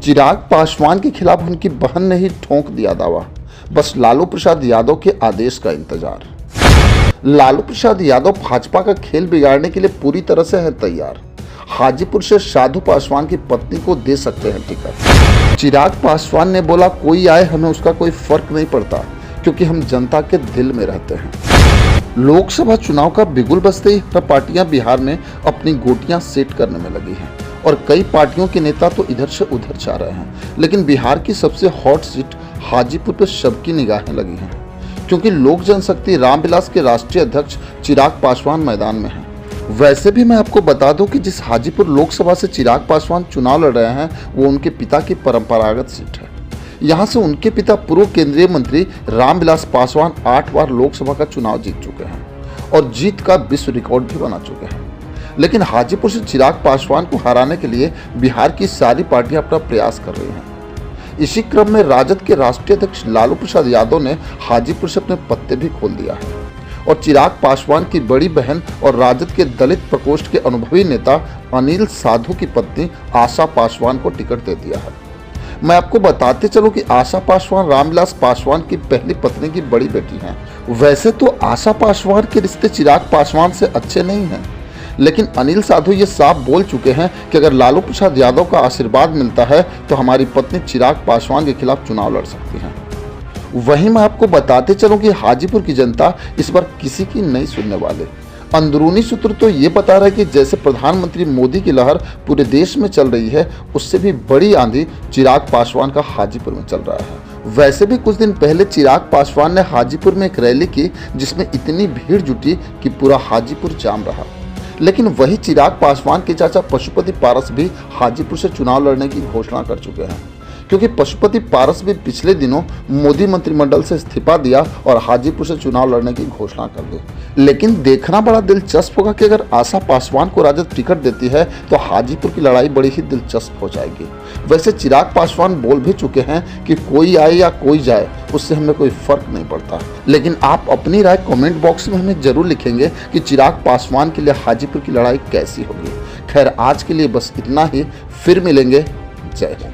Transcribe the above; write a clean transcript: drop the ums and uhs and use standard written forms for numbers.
चिराग पासवान के खिलाफ उनकी बहन ने ही ठोंक दिया दावा, बस लालू प्रसाद यादव के आदेश का इंतजार। लालू प्रसाद यादव भाजपा का खेल बिगाड़ने के लिए पूरी तरह से है तैयार। हाजीपुर से साधु पासवान की पत्नी को दे सकते हैं टिकट। चिराग पासवान ने बोला, कोई आए हमें उसका कोई फर्क नहीं पड़ता, क्योंकि हम जनता के दिल में रहते हैं। लोकसभा चुनाव का बिगुल बजते ही हर पार्टियां बिहार में अपनी गोटियां सेट करने में लगी हैं और कई पार्टियों के नेता तो इधर से उधर जा रहे हैं, लेकिन बिहार की सबसे हॉट सीट हाजीपुर पर सबकी निगाहें लगी हैं, क्योंकि लोक जनशक्ति रामविलास के राष्ट्रीय अध्यक्ष चिराग पासवान मैदान में हैं। वैसे भी मैं आपको बता दूं कि जिस हाजीपुर लोकसभा से चिराग पासवान चुनाव लड़ रहे हैं वो उनके पिता की परंपरागत सीट है। यहाँ से उनके पिता पूर्व केंद्रीय मंत्री रामविलास पासवान 8 बार लोकसभा का चुनाव जीत चुके हैं और जीत का विश्व रिकॉर्ड भी बना चुके हैं। लेकिन हाजीपुर से चिराग पासवान को हराने के लिए बिहार की सारी पार्टियां अपना प्रयास कर रही हैं। इसी क्रम में राजद के राष्ट्रीय अध्यक्ष लालू प्रसाद यादव ने हाजीपुर से अपने पत्ते भी खोल दिया है और चिराग पासवान की बड़ी बहन और राजद के दलित प्रकोष्ठ के अनुभवी नेता अनिल साधु की पत्नी आशा पासवान को टिकट दे दिया है। मैं आपको बताते चलूं कि आशा पासवान रामविलास पासवान की पहली पत्नी की बड़ी बेटी हैं। वैसे तो आशा पासवान के रिश्ते चिराग पासवान से अच्छे नहीं हैं, लेकिन अनिल साधु ये साफ बोल चुके हैं कि अगर लालू प्रसाद यादव का आशीर्वाद मिलता है तो हमारी पत्नी चिराग पासवान के खिलाफ चुनाव लड़ सकती हैं। वहीं मैं आपको बताते चलूं कि हाजीपुर की जनता इस बार किसी की नहीं सुनने वाले। अंदरूनी सूत्र तो ये बता रहे हैं कि जैसे प्रधानमंत्री मोदी की लहर पूरे देश में चल रही है, उससे भी बड़ी आंधी चिराग पासवान का हाजीपुर में चल रहा है। वैसे भी कुछ दिन पहले चिराग पासवान ने हाजीपुर में एक रैली की जिसमें इतनी भीड़ जुटी कि पूरा हाजीपुर जाम रहा। लेकिन वही चिराग पासवान के चाचा पशुपति पारस भी हाजीपुर से चुनाव लड़ने की घोषणा कर चुके हैं, क्योंकि पशुपति पारस भी पिछले दिनों मोदी मंत्रिमंडल से इस्तीफा दिया और हाजीपुर से चुनाव लड़ने की घोषणा कर दी। लेकिन देखना बड़ा दिलचस्प होगा कि अगर आशा पासवान को राजद टिकट देती है तो हाजीपुर की लड़ाई बड़ी ही दिलचस्प हो जाएगी। वैसे चिराग पासवान बोल भी चुके हैं कि कोई आए या कोई जाए उससे हमें कोई फर्क नहीं पड़ता, लेकिन आप अपनी राय कमेंट बॉक्स में हमें जरूर लिखेंगे कि चिराग पासवान के लिए हाजीपुर की लड़ाई कैसी होगी। खैर, आज के लिए बस इतना ही, फिर मिलेंगे। जय हिंद।